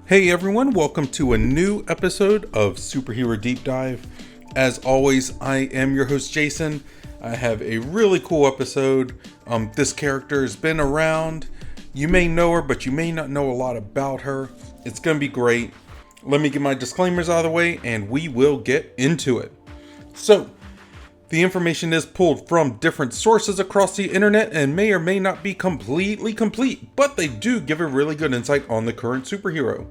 Hey everyone, welcome to a new episode of Superhero Deep Dive. As always, I am your host Jason. I have a really cool episode. This character has been around. You may know her, but you may not know a lot about her. It's going to be great. Let me get my disclaimers out of the way and we will get into it. So, the information is pulled from different sources across the internet and may or may not be completely complete, but they do give a really good insight on the current superhero.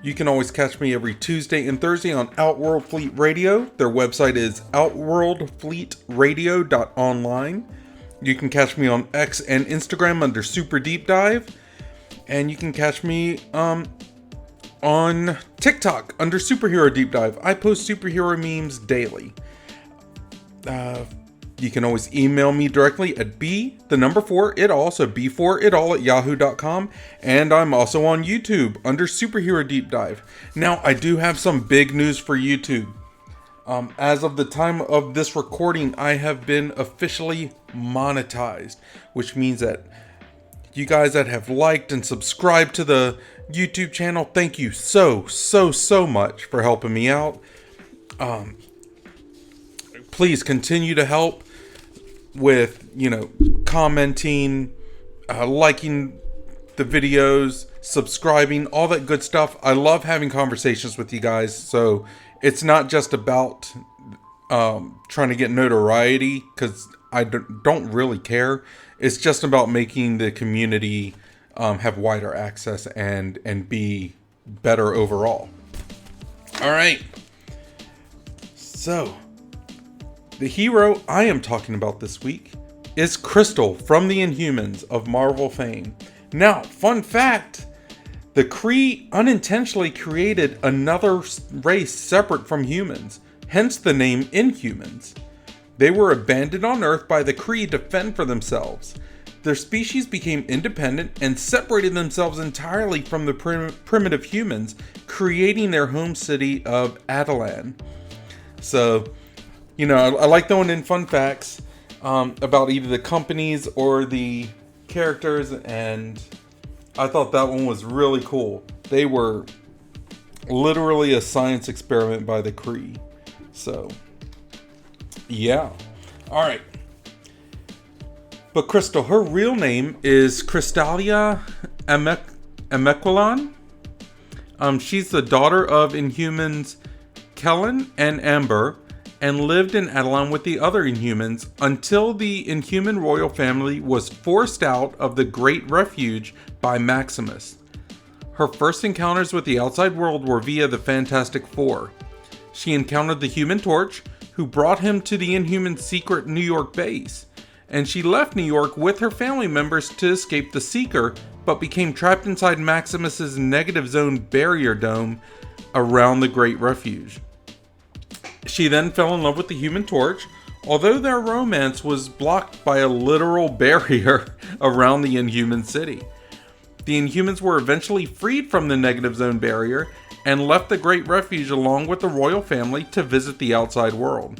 You can always catch me every Tuesday and Thursday on Outworld Fleet Radio. Their website is outworldfleetradio.online. You can catch me on X and Instagram under Super Deep Dive. And you can catch me on TikTok under Superhero Deep Dive. I post superhero memes daily. You can always email me directly at B4itall, so B4itall at yahoo.com. And I'm also on YouTube under Superhero Deep Dive. Now, I do have some big news for YouTube. As of the time of this recording, I have been officially monetized, which means that you guys that have liked and subscribed to the YouTube channel, thank you so much for helping me out. Please continue to help with, commenting, liking the videos, subscribing, all that good stuff. I love having conversations with you guys. So it's not just about trying to get notoriety, because I don't really care. It's just about making the community have wider access and be better overall. All right. So, the hero I am talking about this week is Crystal from the Inhumans of Marvel fame. Now, fun fact, the Kree unintentionally created another race separate from humans, hence the name Inhumans. They were abandoned on Earth by the Kree to fend for themselves. Their species became independent and separated themselves entirely from the primitive humans, creating their home city of Attilan. So, I like throwing in fun facts about either the companies or the characters, and I thought that one was really cool. They were literally a science experiment by the Kree. So, yeah. Alright. But Crystal, her real name is Crystalia Amequilon. She's the daughter of Inhumans Kellen and Amber, and lived in Attilan with the other Inhumans until the Inhuman royal family was forced out of the Great Refuge by Maximus. Her first encounters with the outside world were via the Fantastic Four. She encountered the Human Torch, who brought him to the Inhuman secret New York base, and she left New York with her family members to escape the Seeker, but became trapped inside Maximus's negative zone barrier dome around the Great Refuge. She then fell in love with the Human Torch, although their romance was blocked by a literal barrier around the Inhuman city. The Inhumans were eventually freed from the negative zone barrier and left the Great Refuge along with the royal family to visit the outside world.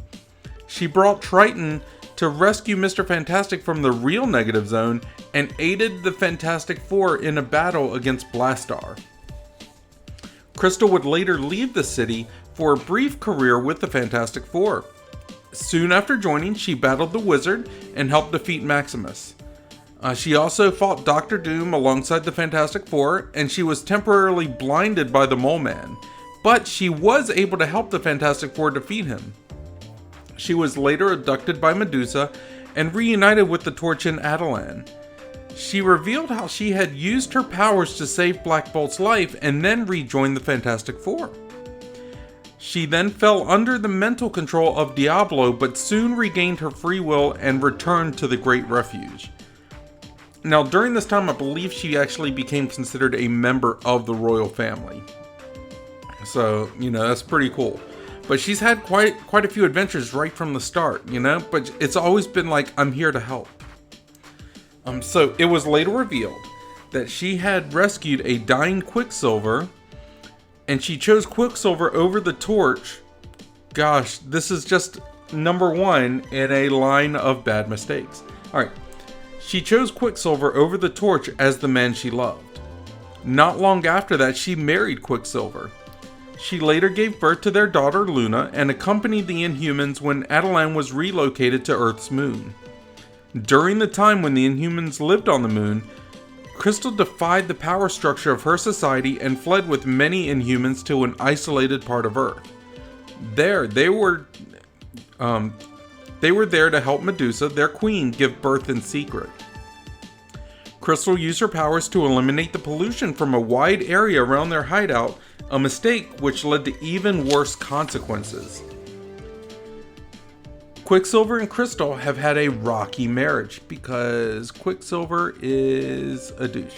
She brought Triton to rescue Mr. Fantastic from the real negative zone and aided the Fantastic Four in a battle against Blastar. Crystal would later leave the city for a brief career with the Fantastic Four. Soon after joining, she battled the Wizard and helped defeat Maximus. She also fought Doctor Doom alongside the Fantastic Four, and she was temporarily blinded by the Mole Man, but she was able to help the Fantastic Four defeat him. She was later abducted by Medusa and reunited with the Torch in Attilan. She revealed how she had used her powers to save Black Bolt's life and then rejoined the Fantastic Four. She then fell under the mental control of Diablo, but soon regained her free will and returned to the Great Refuge. Now, during this time, I believe she actually became considered a member of the royal family. So, that's pretty cool. But she's had quite a few adventures right from the start, but it's always been like, I'm here to help. So it was later revealed that she had rescued a dying Quicksilver, and she chose Quicksilver over the Torch. Gosh, this is just number one in a line of bad mistakes. Alright, she chose Quicksilver over the Torch as the man she loved. Not long after that, she married Quicksilver. She later gave birth to their daughter Luna and accompanied the Inhumans when Attilan was relocated to Earth's moon. During the time when the Inhumans lived on the moon, Crystal defied the power structure of her society and fled with many Inhumans to an isolated part of Earth. There, they were there to help Medusa, their queen, give birth in secret. Crystal used her powers to eliminate the pollution from a wide area around their hideout, a mistake which led to even worse consequences. Quicksilver and Crystal have had a rocky marriage because Quicksilver is a douche.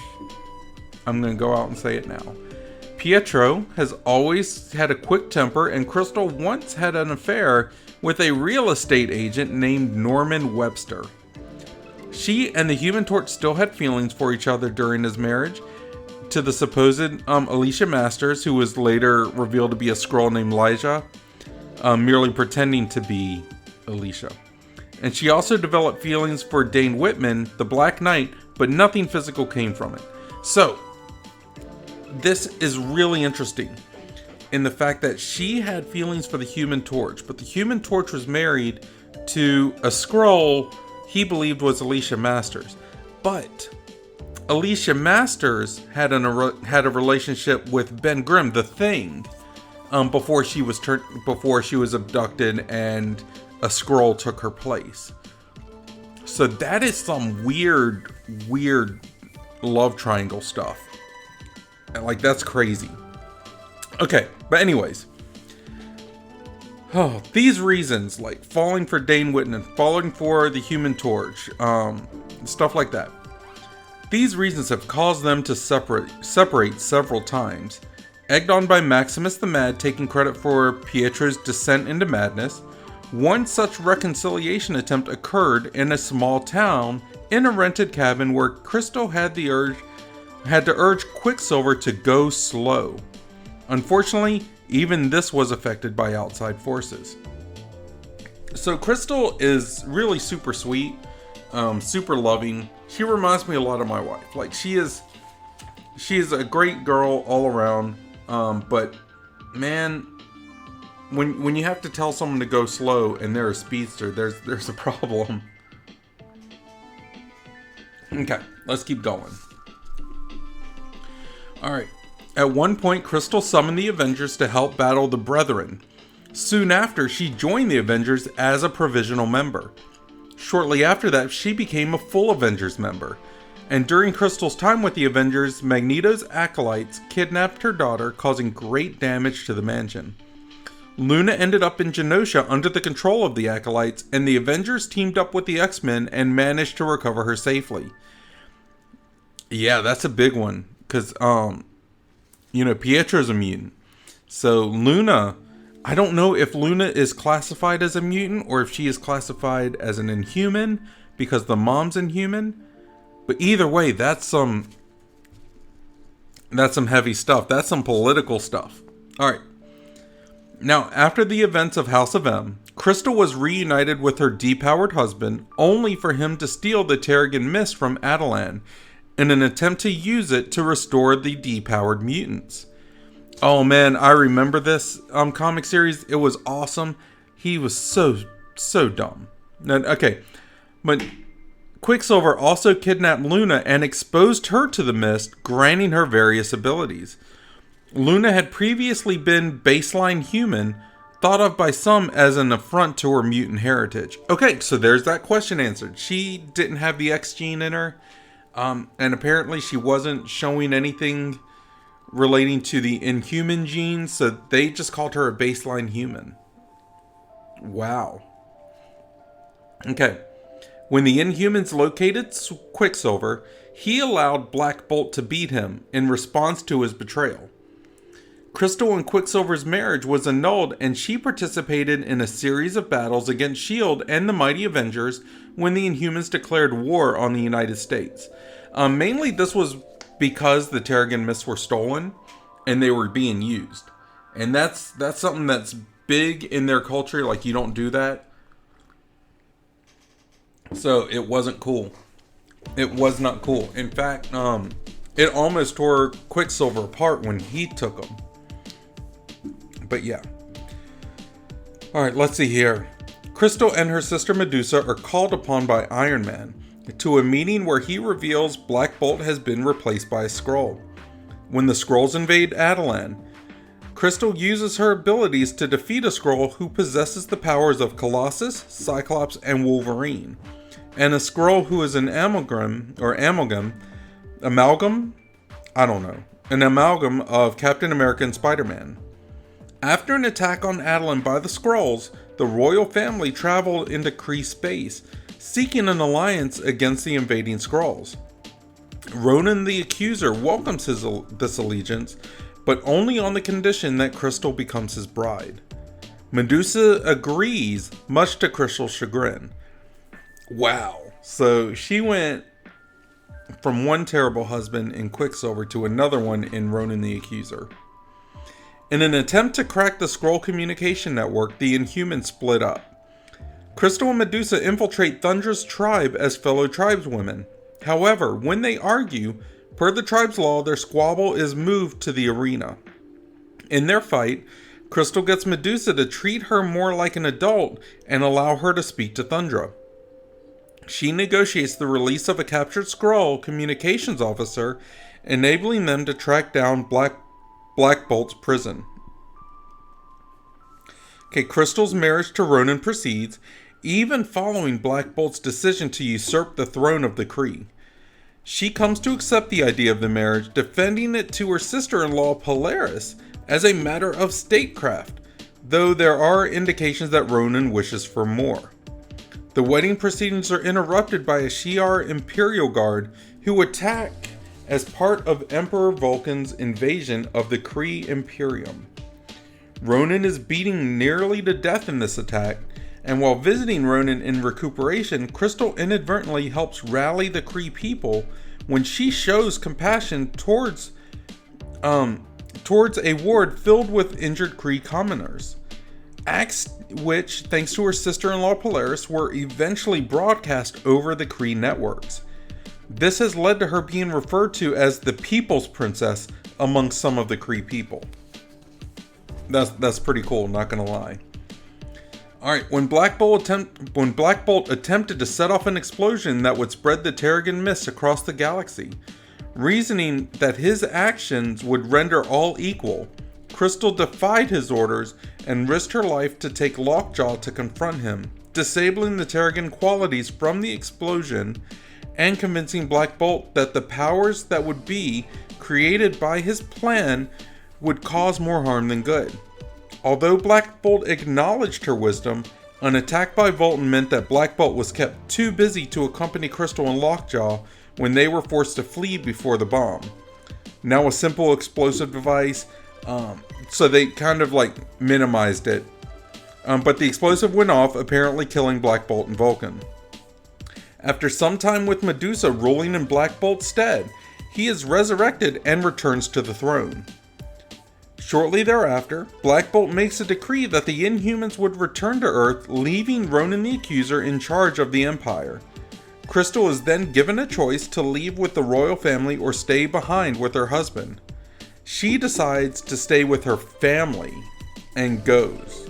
I'm going to go out and say it now. Pietro has always had a quick temper, and Crystal once had an affair with a real estate agent named Norman Webster. She and the Human Torch still had feelings for each other during his marriage to the supposed Alicia Masters, who was later revealed to be a Skrull named Lyja, merely pretending to be Alicia. And she also developed feelings for Dane Whitman, the Black Knight, but nothing physical came from it. So, this is really interesting in the fact that she had feelings for the Human Torch, but the Human Torch was married to a Skrull he believed was Alicia Masters. But Alicia Masters had a relationship with Ben Grimm, the Thing, before she was abducted and a Skrull took her place. So that is some weird love triangle stuff. Like, that's crazy. Okay, but anyways. Oh, these reasons, like falling for Dane Whitman, falling for the Human Torch, stuff like that. These reasons have caused them to separate several times. Egged on by Maximus the Mad taking credit for Pietro's descent into madness, one such reconciliation attempt occurred in a small town in a rented cabin where Crystal had to urge Quicksilver to go slow. Unfortunately, even this was affected by outside forces. So Crystal is really super sweet, super loving. She reminds me a lot of my wife. Like, she is a great girl all around. But man, when you have to tell someone to go slow and they're a speedster, there's a problem. Okay, let's keep going. Alright. At one point, Crystal summoned the Avengers to help battle the Brethren. Soon after, she joined the Avengers as a provisional member. Shortly after that, she became a full Avengers member. And during Crystal's time with the Avengers, Magneto's acolytes kidnapped her daughter, causing great damage to the mansion. Luna ended up in Genosha under the control of the acolytes, and the Avengers teamed up with the X-Men and managed to recover her safely. Yeah, that's a big one, because, Pietro's a mutant. So Luna, I don't know if Luna is classified as a mutant or if she is classified as an Inhuman because the mom's Inhuman. But either way, that's some heavy stuff. That's some political stuff. Alright. Now, after the events of House of M, Crystal was reunited with her depowered husband, only for him to steal the Terrigen Mist from Attilan in an attempt to use it to restore the depowered mutants. Oh man, I remember this comic series. It was awesome. He was so dumb. Okay, but Quicksilver also kidnapped Luna and exposed her to the mist, granting her various abilities. Luna had previously been baseline human, thought of by some as an affront to her mutant heritage. Okay, so there's that question answered. She didn't have the X gene in her, and apparently she wasn't showing anything relating to the Inhuman gene, so they just called her a baseline human. Wow. Okay. When the Inhumans located Quicksilver, he allowed Black Bolt to beat him in response to his betrayal. Crystal and Quicksilver's marriage was annulled, and she participated in a series of battles against S.H.I.E.L.D. and the Mighty Avengers when the Inhumans declared war on the United States. Mainly this was because the Terrigen Mists were stolen and they were being used. And that's something that's big in their culture. Like, you don't do that. So it wasn't cool. It was not cool. In fact, It almost tore Quicksilver apart when he took him. But yeah. Alright, let's see here. Crystal and her sister Medusa are called upon by Iron Man to a meeting where he reveals Black Bolt has been replaced by a Skrull. When the Skrulls invade Attilan, Crystal uses her abilities to defeat a Skrull who possesses the powers of Colossus, Cyclops, and Wolverine, and a Skrull who is an amalgam of Captain America and Spider-Man. After an attack on Attilan by the Skrulls, the royal family travel into Kree space, seeking an alliance against the invading Skrulls. Ronan the Accuser welcomes this allegiance, but only on the condition that Crystal becomes his bride. Medusa agrees, much to Crystal's chagrin. Wow. So she went from one terrible husband in Quicksilver to another one in Ronan the Accuser. In an attempt to crack the Skrull communication network, the Inhumans split up. Crystal and Medusa infiltrate Thundra's tribe as fellow tribeswomen. However, when they argue, per the tribe's law, their squabble is moved to the arena. In their fight, Crystal gets Medusa to treat her more like an adult and allow her to speak to Thundra. She negotiates the release of a captured Skrull communications officer, enabling them to track down Black Bolt's prison. Okay, Crystal's marriage to Ronan proceeds, even following Black Bolt's decision to usurp the throne of the Kree. She comes to accept the idea of the marriage, defending it to her sister-in-law Polaris as a matter of statecraft, though there are indications that Ronan wishes for more. The wedding proceedings are interrupted by a Shi'ar Imperial Guard who attack as part of Emperor Vulcan's invasion of the Kree Imperium. Ronan is beaten nearly to death in this attack, and while visiting Ronan in recuperation, Crystal inadvertently helps rally the Kree people when she shows compassion towards a ward filled with injured Kree commoners. Acts which, thanks to her sister-in-law Polaris, were eventually broadcast over the Kree networks. This has led to her being referred to as the People's Princess among some of the Kree people. That's pretty cool, not gonna lie. Alright, when Black Bolt attempted to set off an explosion that would spread the Terrigen Mist across the galaxy, reasoning that his actions would render all equal, Crystal defied his orders and risked her life to take Lockjaw to confront him, disabling the Terrigen qualities from the explosion and convincing Black Bolt that the powers that would be created by his plan would cause more harm than good. Although Black Bolt acknowledged her wisdom, an attack by Vulcan meant that Black Bolt was kept too busy to accompany Crystal and Lockjaw when they were forced to flee before the bomb. Now a simple explosive device, so they kind of like minimized it. But the explosive went off, apparently killing Black Bolt and Vulcan. After some time with Medusa ruling in Black Bolt's stead, he is resurrected and returns to the throne. Shortly thereafter, Black Bolt makes a decree that the Inhumans would return to Earth, leaving Ronan the Accuser in charge of the Empire. Crystal is then given a choice to leave with the royal family or stay behind with her husband. She decides to stay with her family and goes.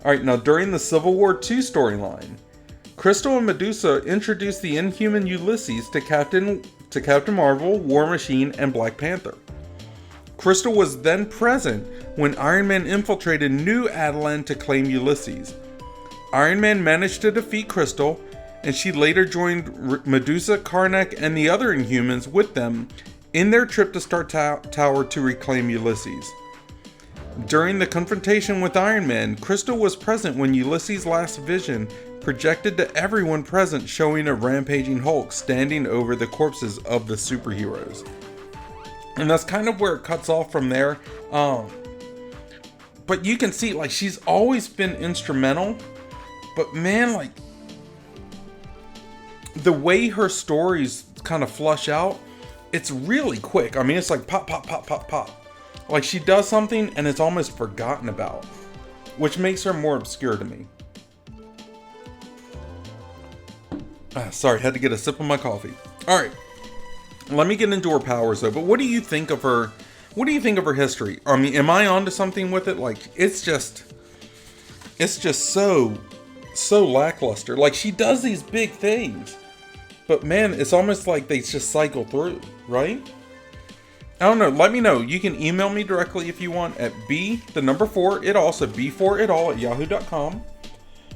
Alright, now during the Civil War II storyline, Crystal and Medusa introduced the Inhuman Ulysses to Captain Marvel, War Machine, and Black Panther. Crystal was then present when Iron Man infiltrated New Attilan to claim Ulysses. Iron Man managed to defeat Crystal, and she later joined Medusa, Karnak, and the other Inhumans with them in their trip to Star Tower to reclaim Ulysses. During the confrontation with Iron Man, Crystal was present when Ulysses' last vision projected to everyone present, showing a rampaging Hulk standing over the corpses of the superheroes. And that's kind of where it cuts off from there. But you can see, like, she's always been instrumental. But man, like, the way her stories kind of flush out, it's really quick. I mean, it's like pop, pop, pop, pop, pop. Like, she does something and it's almost forgotten about, which makes her more obscure to me. Sorry, had to get a sip of my coffee. Alright. Let me get into her powers though. But what do you think of her? What do you think of her history? I mean, am I onto something with it? Like, it's just so lackluster. Like, she does these big things, but man, it's almost like they just cycle through, right? I don't know. Let me know. You can email me directly if you want at b4itall@yahoo.com.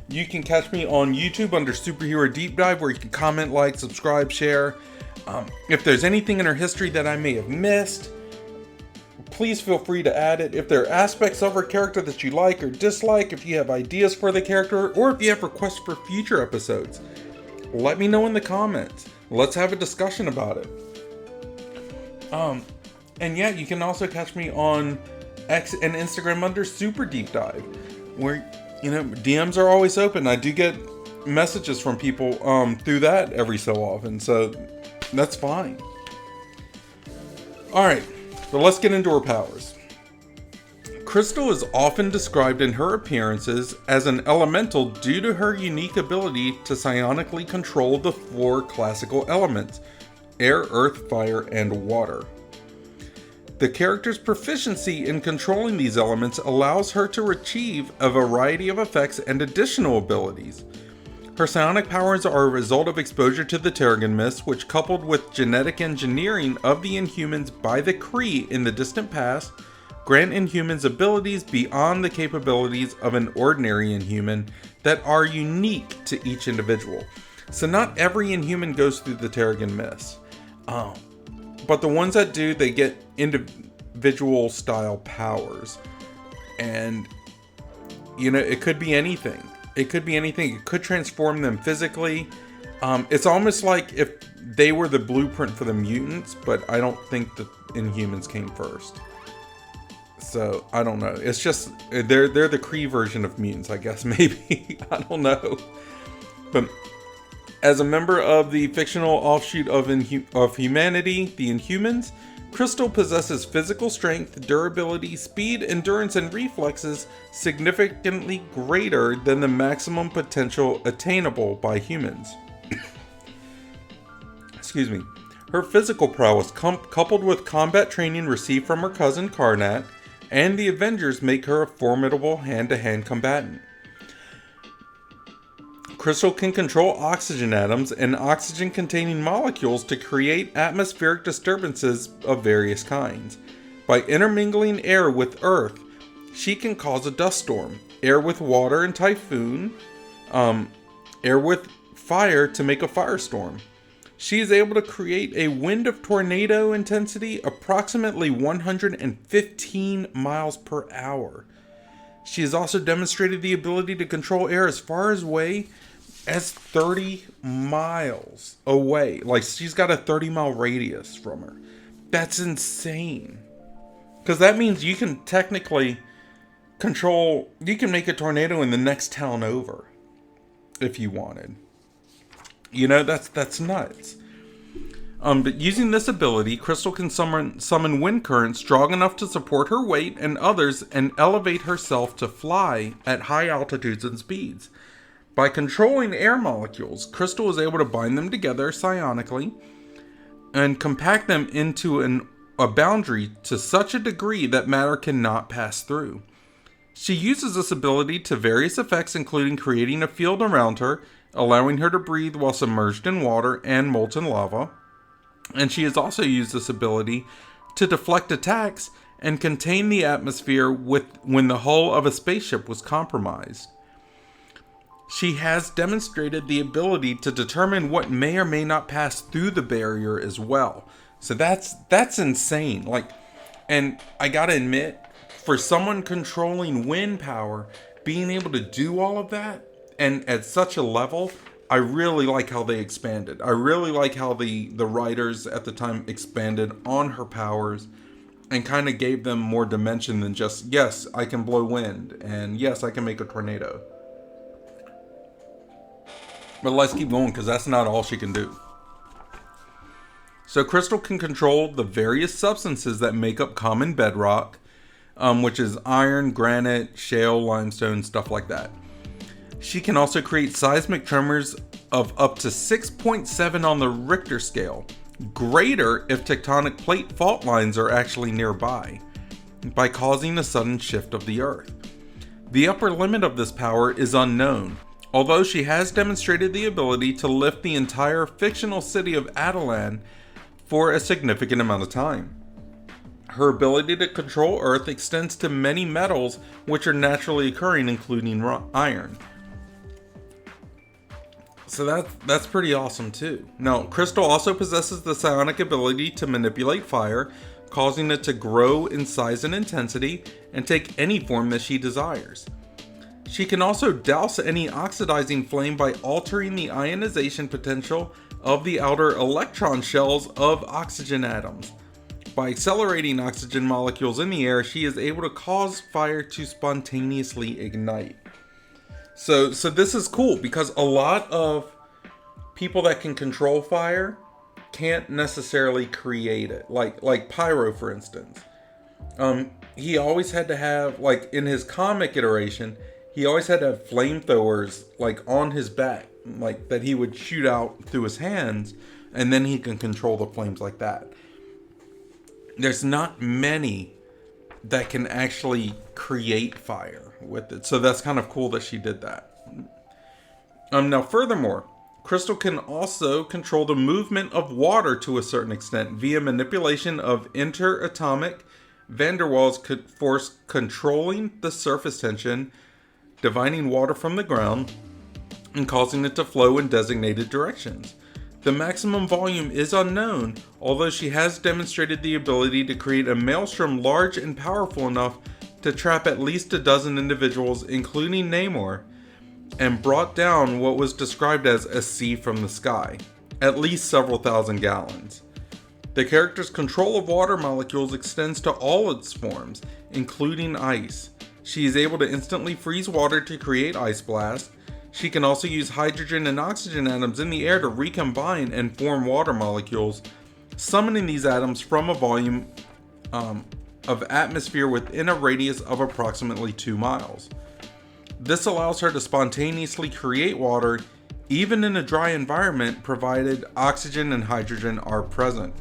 You can catch me on YouTube under Superhero Deep Dive, where you can comment, like, subscribe, share. If there's anything in her history that I may have missed, please feel free to add it. If there are aspects of her character that you like or dislike, if you have ideas for the character, or if you have requests for future episodes, let me know in the comments. Let's have a discussion about it. And yeah, you can also catch me on X and Instagram under Super Deep Dive, where, you know, DMs are always open. I do get messages from people through that every so often, so that's fine. Alright, but let's get into her powers. Crystal is often described in her appearances as an elemental due to her unique ability to psionically control the 4 classical elements: air, earth, fire, and water. The character's proficiency in controlling these elements allows her to achieve a variety of effects and additional abilities. Her psionic powers are a result of exposure to the Terrigen Mist, which, coupled with genetic engineering of the Inhumans by the Kree in the distant past, grant Inhumans abilities beyond the capabilities of an ordinary Inhuman that are unique to each individual. So not every Inhuman goes through the Terrigen Mist. But the ones that do, they get individual style powers. And, you know, it could be anything. It could be anything. It could transform them physically. It's almost like if they were the blueprint for the mutants, but I don't think the Inhumans came first. So, I don't know. It's just, they're the Kree version of mutants, I guess, maybe. I don't know. But as a member of the fictional offshoot of humanity, the Inhumans, Crystal possesses physical strength, durability, speed, endurance, and reflexes significantly greater than the maximum potential attainable by humans. Excuse me. Her physical prowess, coupled with combat training received from her cousin Karnak and the Avengers, make her a formidable hand-to-hand combatant. Crystal can control oxygen atoms and oxygen-containing molecules to create atmospheric disturbances of various kinds. By intermingling air with earth, she can cause a dust storm, air with water and typhoon, air with fire to make a firestorm. She is able to create a wind of tornado intensity approximately 115 miles per hour. She has also demonstrated the ability to control air as far away as 30 miles away. Like, she's got a 30-mile radius from her. That's insane. Because that means you can technically you can make a tornado in the next town over if you wanted. You know, that's nuts. But using this ability, Crystal can summon wind currents strong enough to support her weight and others and elevate herself to fly at high altitudes and speeds. By controlling air molecules, Crystal is able to bind them together psionically and compact them into a boundary to such a degree that matter cannot pass through. She uses this ability to various effects, including creating a field around her, allowing her to breathe while submerged in water and molten lava. And she has also used this ability to deflect attacks and contain the atmosphere when the hull of a spaceship was compromised. She has demonstrated the ability to determine what may or may not pass through the barrier as well. So that's insane. Like, and I gotta admit, for someone controlling wind power, being able to do all of that, and at such a level, I really like how they expanded. I really like how the writers at the time expanded on her powers and kind of gave them more dimension than just, yes, I can blow wind, and yes, I can make a tornado. But let's keep going, because that's not all she can do. So Crystal can control the various substances that make up common bedrock, which is iron, granite, shale, limestone, stuff like that. She can also create seismic tremors of up to 6.7 on the Richter scale, greater if tectonic plate fault lines are actually nearby, by causing a sudden shift of the Earth. The upper limit of this power is unknown, although she has demonstrated the ability to lift the entire fictional city of Attilan for a significant amount of time. Her ability to control Earth extends to many metals which are naturally occurring, including iron. So that's pretty awesome too. Now, Crystal also possesses the psionic ability to manipulate fire, causing it to grow in size and intensity and take any form that she desires. She can also douse any oxidizing flame by altering the ionization potential of the outer electron shells of oxygen atoms. By accelerating oxygen molecules in the air, she is able to cause fire to spontaneously ignite. So this is cool because a lot of people that can control fire can't necessarily create it. Like Pyro, for instance. He always had to have, like in his comic iteration, he always had to have flamethrowers like on his back, like that he would shoot out through his hands, and then he can control the flames like that. There's not many that can actually create fire with it. So that's kind of cool that she did that. Now furthermore, Crystal can also control the movement of water to a certain extent via manipulation of interatomic van der Waals force controlling the surface tension, divining water from the ground, and causing it to flow in designated directions. The maximum volume is unknown, although she has demonstrated the ability to create a maelstrom large and powerful enough to trap at least a dozen individuals, including Namor, and brought down what was described as a sea from the sky, at least several thousand gallons. The character's control of water molecules extends to all its forms, including ice. She is able to instantly freeze water to create ice blasts. She can also use hydrogen and oxygen atoms in the air to recombine and form water molecules, summoning these atoms from a volume of atmosphere within a radius of approximately 2 miles. This allows her to spontaneously create water even in a dry environment, provided oxygen and hydrogen are present.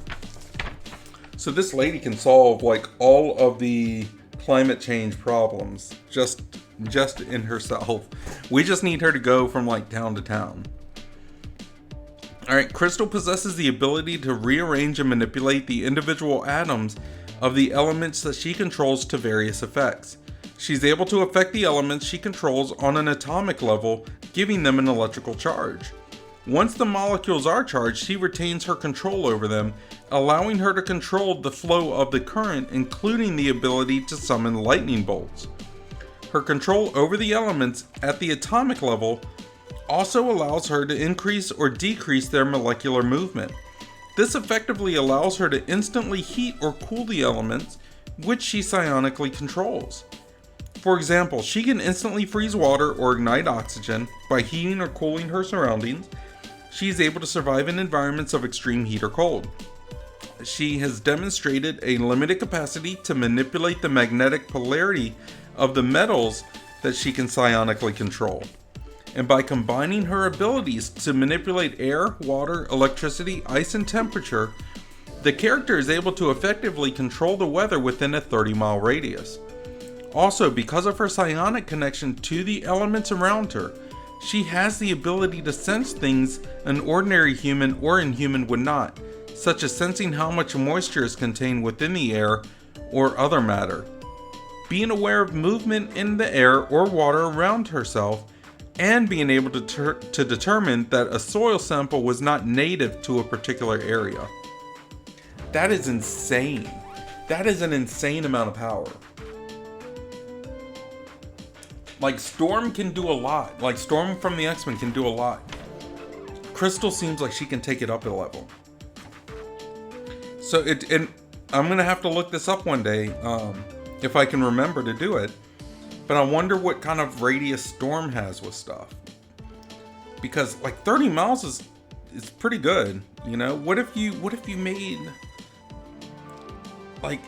So this lady can solve like all of the climate change problems just in herself. We just need her to go from like town to town. Alright, Crystal possesses the ability to rearrange and manipulate the individual atoms of the elements that she controls to various effects. She's able to affect the elements she controls on an atomic level, giving them an electrical charge. Once the molecules are charged, she retains her control over them, allowing her to control the flow of the current, including the ability to summon lightning bolts. Her control over the elements at the atomic level also allows her to increase or decrease their molecular movement. This effectively allows her to instantly heat or cool the elements, which she psionically controls. For example, she can instantly freeze water or ignite oxygen by heating or cooling her surroundings. She is able to survive in environments of extreme heat or cold. She has demonstrated a limited capacity to manipulate the magnetic polarity of the metals that she can psionically control. And by combining her abilities to manipulate air, water, electricity, ice, and temperature, the character is able to effectively control the weather within a 30-mile radius. Also, because of her psionic connection to the elements around her, she has the ability to sense things an ordinary human or inhuman would not, such as sensing how much moisture is contained within the air or other matter, being aware of movement in the air or water around herself, and being able to determine that a soil sample was not native to a particular area. That is insane. That is an insane amount of power. Like, Storm can do a lot. Like, Storm from the X-Men can do a lot. Crystal seems like she can take it up a level. So, and I'm going to have to look this up one day, if I can remember to do it. But I wonder what kind of radius Storm has with stuff. Because, like, 30 miles is pretty good, you know? What if you made, like...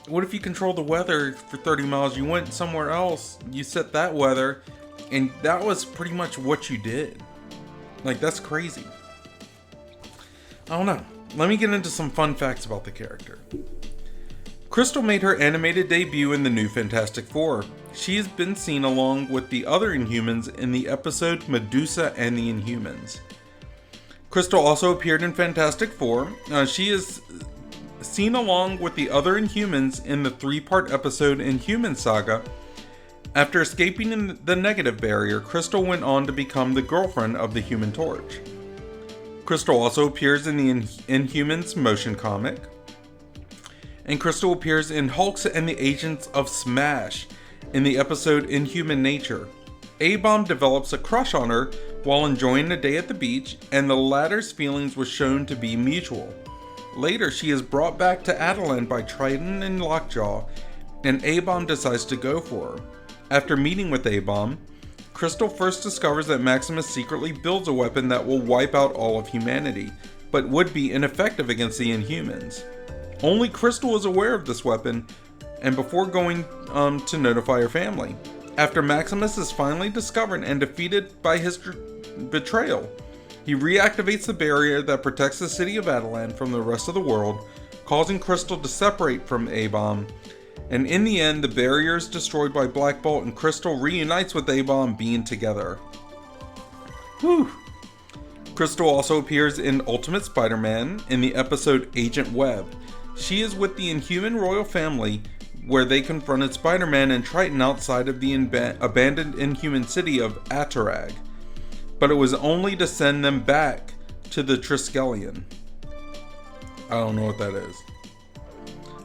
What if you control the weather for 30 miles? You went somewhere else, you set that weather, and that was pretty much what you did. Like, that's crazy. I don't know. Let me get into some fun facts about the character. Crystal made her animated debut in the new Fantastic Four. She has been seen along with the other Inhumans in the episode Medusa and the Inhumans. Crystal also appeared in Fantastic Four. She is seen along with the other Inhumans in the 3-part episode Inhuman Saga. After escaping the negative barrier, Crystal went on to become the girlfriend of the Human Torch. Crystal also appears in the Inhumans motion comic. And Crystal appears in Hulks and the Agents of Smash in the episode Inhuman Nature. A-Bomb develops a crush on her while enjoying a day at the beach, and the latter's feelings were shown to be mutual. Later, she is brought back to Attilan by Triton and Lockjaw, and A-Bomb decides to go for her. After meeting with A-Bomb, Crystal first discovers that Maximus secretly builds a weapon that will wipe out all of humanity, but would be ineffective against the Inhumans. Only Crystal is aware of this weapon, and before going to notify her family. After Maximus is finally discovered and defeated by his betrayal, he reactivates the barrier that protects the city of Attilan from the rest of the world, causing Crystal to separate from A-Bomb. And in the end, the barrier is destroyed by Black Bolt, and Crystal reunites with A-Bomb, being together. Whew. Crystal also appears in Ultimate Spider-Man in the episode Agent Webb. She is with the Inhuman royal family, where they confronted Spider-Man and Triton outside of the abandoned Inhuman city of Atarag. But it was only to send them back to the Triskelion. I don't know what that is.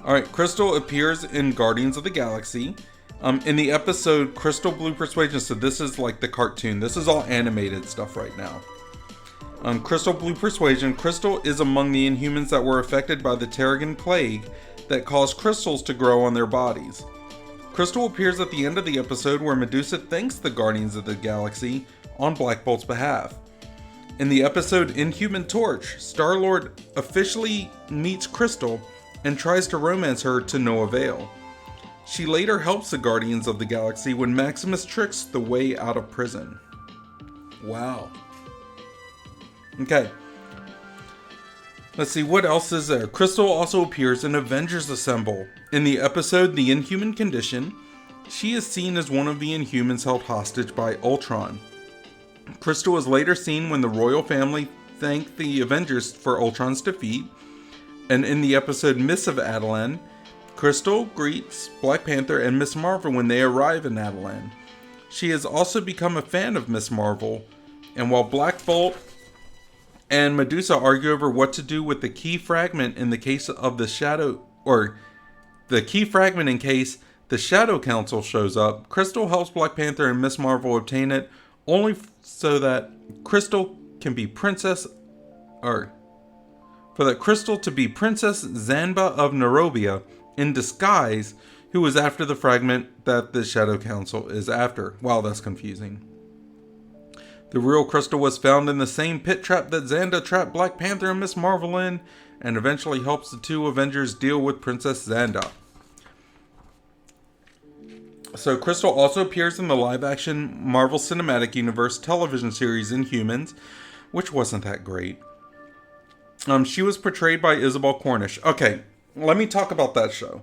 Alright, Crystal appears in Guardians of the Galaxy. In the episode Crystal Blue Persuasion, so this is like the cartoon. This is all animated stuff right now. Crystal Blue Persuasion, Crystal is among the Inhumans that were affected by the Terrigen Plague that caused crystals to grow on their bodies. Crystal appears at the end of the episode where Medusa thanks the Guardians of the Galaxy on Black Bolt's behalf. In the episode Inhuman Torch, Star-Lord officially meets Crystal and tries to romance her to no avail. She later helps the Guardians of the Galaxy when Maximus tricks the way out of prison. Wow. Okay. Let's see, what else is there? Crystal also appears in Avengers Assemble. In the episode The Inhuman Condition, she is seen as one of the Inhumans held hostage by Ultron. Crystal is later seen when the royal family thank the Avengers for Ultron's defeat. And in the episode Mists of Attilan, Crystal greets Black Panther and Miss Marvel when they arrive in Attilan. She has also become a fan of Miss Marvel, and while Black Bolt and Medusa argue over what to do with the key fragment in the case of the Shadow, or the key fragment in case the Shadow Council shows up, Crystal helps Black Panther and Miss Marvel obtain it, only so that Crystal can be Princess Zanba of Narovia in disguise, who was after the fragment that the Shadow Council is after. Wow, that's confusing. The real Crystal was found in the same pit trap that Xanda trapped Black Panther and Miss Marvel in, and eventually helps the two Avengers deal with Princess Xanda. So Crystal also appears in the live-action Marvel Cinematic Universe television series Inhumans, which wasn't that great. She was portrayed by Isabel Cornish. Okay, let me talk about that show.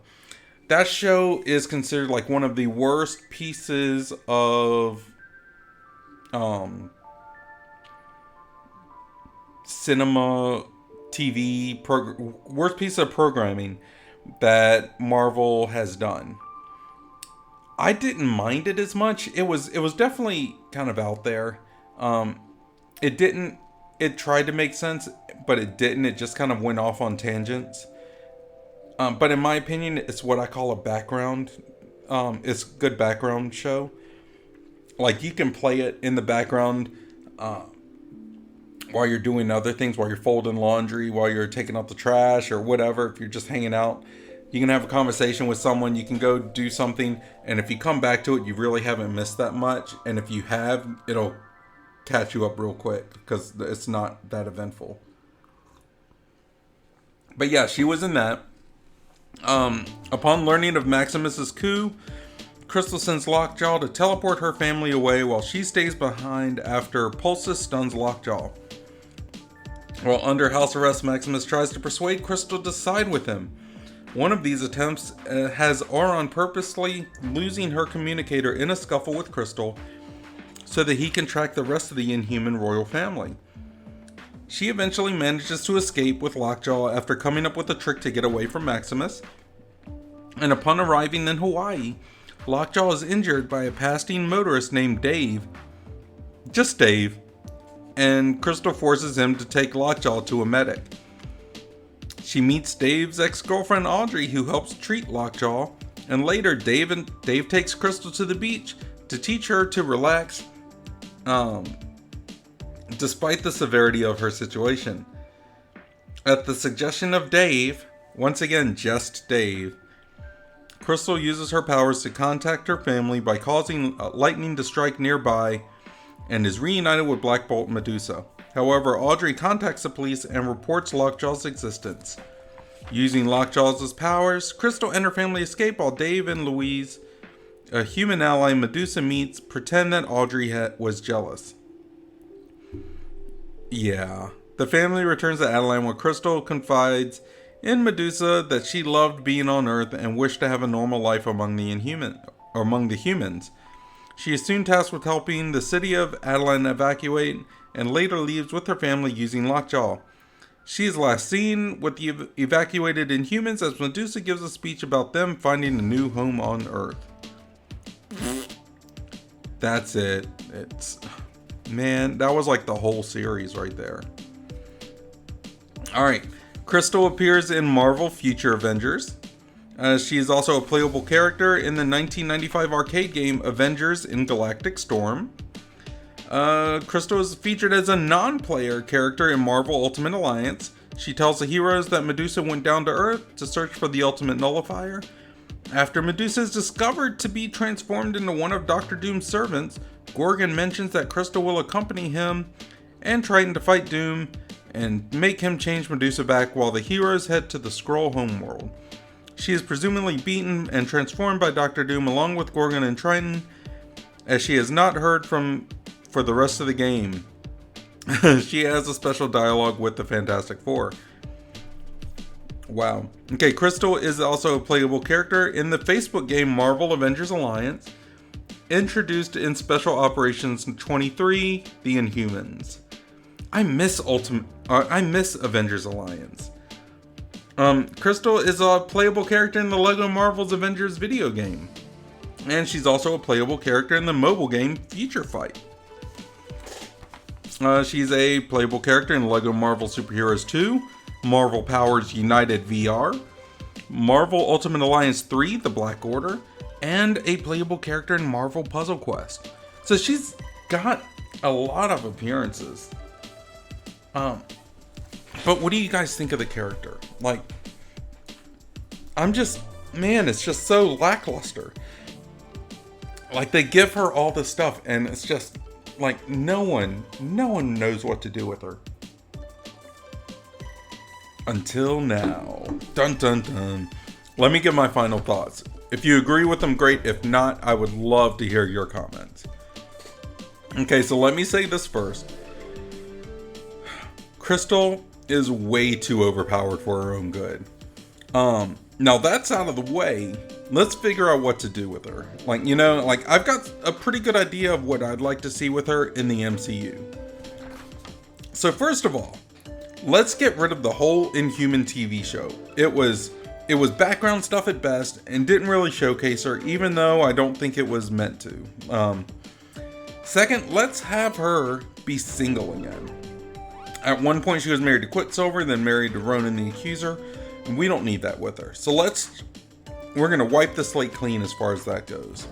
That show is considered like one of the worst pieces of cinema, TV, worst piece of programming that Marvel has done. I didn't mind it as much. It was definitely kind of out there. It tried to make sense, but it didn't. It just kind of went off on tangents. But in my opinion, it's what I call a background. It's a good background show. Like, you can play it in the background while you're doing other things, while you're folding laundry, while you're taking out the trash or whatever. If you're just hanging out, you can have a conversation with someone. You can go do something. And if you come back to it, you really haven't missed that much. And if you have, it'll catch you up real quick because it's not that eventful. But yeah, she was in that. Upon learning of Maximus's coup, Crystal sends Lockjaw to teleport her family away while she stays behind after Pulsus stuns Lockjaw. While under house arrest, Maximus tries to persuade Crystal to side with him. One of these attempts has Auron purposely losing her communicator in a scuffle with Crystal so that he can track the rest of the Inhuman royal family. She eventually manages to escape with Lockjaw after coming up with a trick to get away from Maximus. And upon arriving in Hawaii, Lockjaw is injured by a passing motorist named Dave. Just Dave. And Crystal forces him to take Lockjaw to a medic. She meets Dave's ex-girlfriend Audrey, who helps treat Lockjaw, and later Dave takes Crystal to the beach to teach her to relax, despite the severity of her situation. At the suggestion of Dave, once again just Dave, Crystal uses her powers to contact her family by causing lightning to strike nearby, and is reunited with Black Bolt Medusa. However, Audrey contacts the police and reports Lockjaw's existence. Using Lockjaw's powers, Crystal and her family escape while Dave and Louise, a human ally Medusa meets, pretend that Audrey was jealous. Yeah. The family returns to Adeline where Crystal confides in Medusa that she loved being on Earth and wished to have a normal life among the humans. She is soon tasked with helping the city of Adeline evacuate, and later leaves with her family using Lockjaw. She is last seen with the evacuated Inhumans as Medusa gives a speech about them finding a new home on Earth. That's it. Man, that was like the whole series right there. Alright, Crystal appears in Marvel Future Avengers. She is also a playable character in the 1995 arcade game Avengers in Galactic Storm. Crystal is featured as a non-player character in Marvel Ultimate Alliance. She tells the heroes that Medusa went down to Earth to search for the Ultimate Nullifier. After Medusa is discovered to be transformed into one of Doctor Doom's servants, Gorgon mentions that Crystal will accompany him and Triton to fight Doom and make him change Medusa back while the heroes head to the Skrull homeworld. She is presumably beaten and transformed by Doctor Doom along with Gorgon and Triton, as she has not heard from for the rest of the game. She has a special dialogue with the Fantastic Four. Wow. Okay, Crystal is also a playable character in the Facebook game Marvel Avengers Alliance, introduced in Special Operations 23, The Inhumans. I miss Avengers Alliance. Crystal is a playable character in the LEGO Marvel's Avengers video game. And she's also a playable character in the mobile game Future Fight. She's a playable character in LEGO Marvel Superheroes 2, Marvel Powers United VR, Marvel Ultimate Alliance 3, The Black Order, and a playable character in Marvel Puzzle Quest. So she's got a lot of appearances. But what do you guys think of the character? Like, it's just so lackluster. Like, they give her all this stuff, and it's just, like, no one knows what to do with her. Until now. Dun dun dun. Let me give my final thoughts. If you agree with them, great. If not, I would love to hear your comments. Okay, so let me say this first. Crystal is way too overpowered for her own good. Now that's out of the way. Let's figure out what to do with her. I've got a pretty good idea of what I'd like to see with her in the MCU. So first of all, let's get rid of the whole Inhuman TV show. It was background stuff at best and didn't really showcase her, even though I don't think it was meant to. Second, let's have her be single again. At one point she was married to Quicksilver, then married to Ronan the Accuser, and we don't need that with her. So we're going to wipe the slate clean as far as that goes.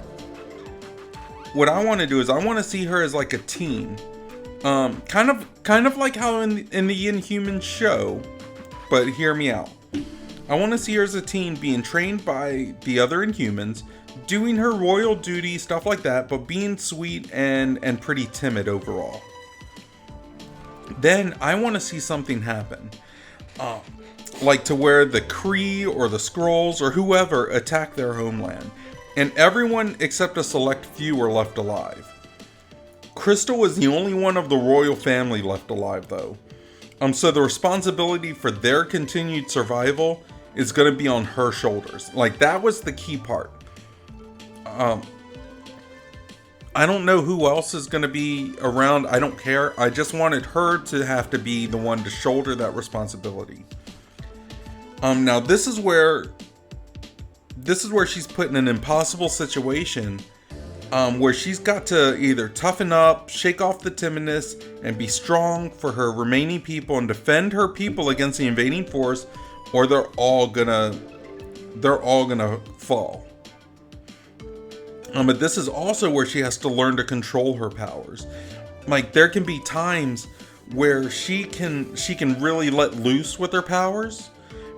What I want to do is I want to see her as like a teen. Kind of like how in the Inhuman show, but hear me out. I want to see her as a teen being trained by the other Inhumans, doing her royal duty, stuff like that, but being sweet and pretty timid overall. Then I want to see something happen. Like to where the Kree or the Skrulls or whoever attack their homeland, and everyone except a select few are left alive. Crystal is the only one of the royal family left alive though. So the responsibility for their continued survival is going to be on her shoulders. Like, that was the key part. I don't know who else is going to be around. I don't care. I just wanted her to have to be the one to shoulder that responsibility. Now this is where she's put in an impossible situation, where she's got to either toughen up, shake off the timidness, and be strong for her remaining people and defend her people against the invading force, or they're all gonna fall. But this is also where she has to learn to control her powers. Like, there can be times where she can really let loose with her powers,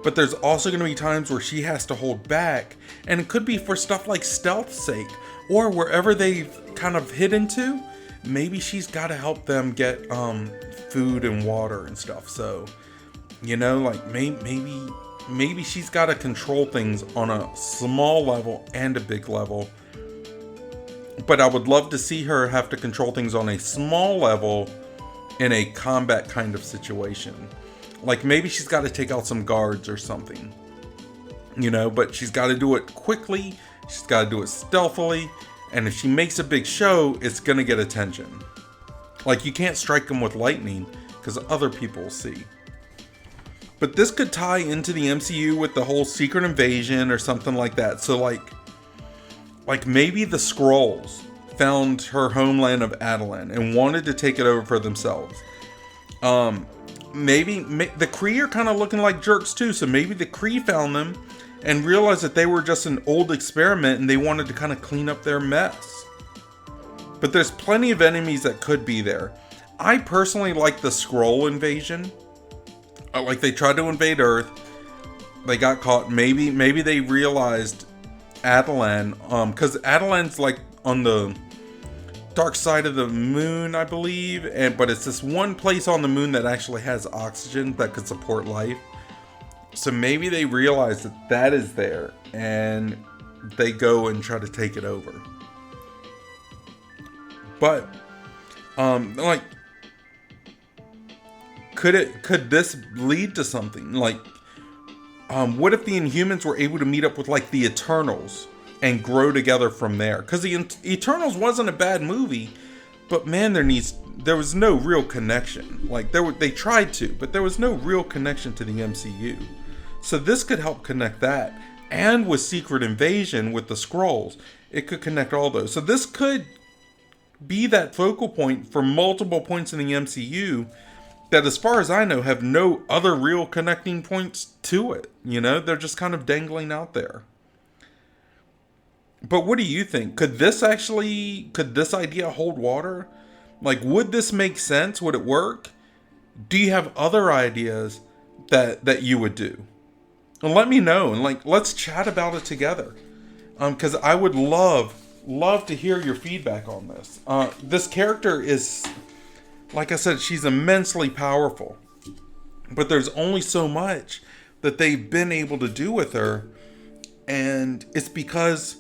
but there's also going to be times where she has to hold back, and it could be for stuff like stealth's sake, or wherever they've kind of hidden to, maybe she's got to help them get food and water and stuff. So, you know, like, maybe she's got to control things on a small level and a big level. But I would love to see her have to control things on a small level in a combat kind of situation. Like, maybe she's got to take out some guards or something, you know, but she's got to do it quickly. She's got to do it stealthily. And if she makes a big show, it's going to get attention. Like, you can't strike them with lightning because other people will see. But this could tie into the MCU with the whole secret invasion or something like that. So like maybe the Skrulls found her homeland of Attilan and wanted to take it over for themselves. Maybe the Kree are kind of looking like jerks too, so maybe the Kree found them and realized that they were just an old experiment and they wanted to kind of clean up their mess. But there's plenty of enemies that could be there. I personally like the Skrull invasion. Like, they tried to invade Earth, they got caught. Maybe they realized Attilan, because Attilan's like on the dark side of the moon, I believe, but it's this one place on the moon that actually has oxygen that could support life. So maybe they realize that is there, and they go and try to take it over. But like, could this lead to something like, what if the Inhumans were able to meet up with like the Eternals and grow together from there? Because the Eternals wasn't a bad movie, but man, there was no real connection. Like, they tried to, but there was no real connection to the MCU. So this could help connect that, and with Secret Invasion with the Skrulls, it could connect all those. So this could be that focal point for multiple points in the MCU that, as far as I know, have no other real connecting points to it. You know, they're just kind of dangling out there. But what do you think? Could this idea hold water? Like, would this make sense? Would it work? Do you have other ideas that you would do? And let me know, and like, let's chat about it together. Because I would love to hear your feedback on this. This character is, like I said, she's immensely powerful. But there's only so much that they've been able to do with her. And it's because,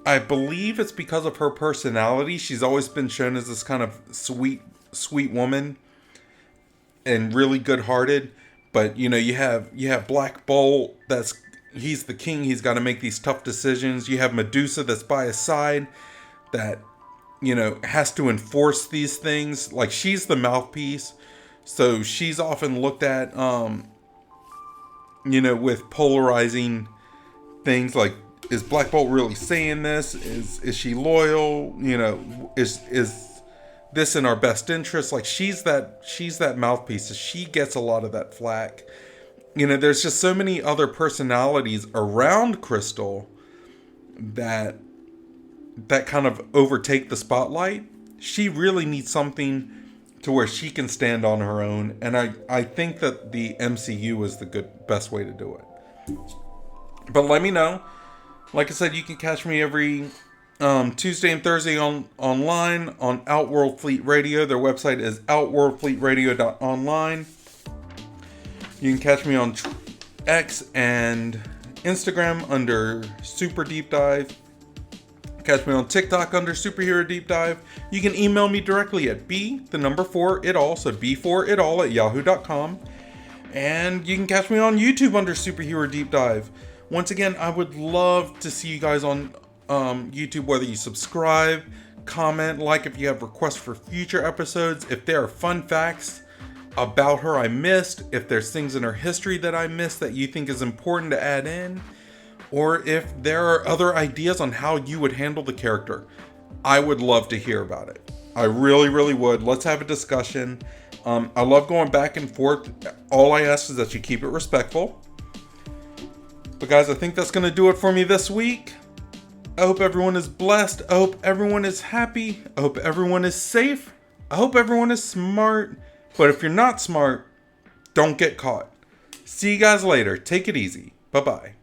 I believe it's because of her personality. She's always been shown as this kind of sweet woman and really good-hearted. But, you know, you have Black Bolt, he's the king, he's got to make these tough decisions. You have Medusa that's by his side, that, you know, has to enforce these things. Like, she's the mouthpiece. So she's often looked at, you know, with polarizing things like, is Black Bolt really saying this? Is she loyal? You know, is this in our best interest? Like, she's that mouthpiece. So she gets a lot of that flack. You know, there's just so many other personalities around Crystal that kind of overtake the spotlight. She really needs something to where she can stand on her own. And I think that the MCU is the best way to do it. But let me know. Like I said, you can catch me every Tuesday and Thursday online on Outworld Fleet Radio. Their website is outworldfleetradio.online. You can catch me on X and Instagram under Super Deep Dive. Catch me on TikTok under Superhero Deep Dive. You can email me directly at b4itall, so b4itall at yahoo.com. And you can catch me on YouTube under Superhero Deep Dive. Once again, I would love to see you guys on YouTube, whether you subscribe, comment, like if you have requests for future episodes, if there are fun facts about her I missed, if there's things in her history that I missed that you think is important to add in, or if there are other ideas on how you would handle the character. I would love to hear about it. I really, really would. Let's have a discussion. I love going back and forth. All I ask is that you keep it respectful. But guys, I think that's going to do it for me this week. I hope everyone is blessed. I hope everyone is happy. I hope everyone is safe. I hope everyone is smart. But if you're not smart, don't get caught. See you guys later. Take it easy. Bye-bye.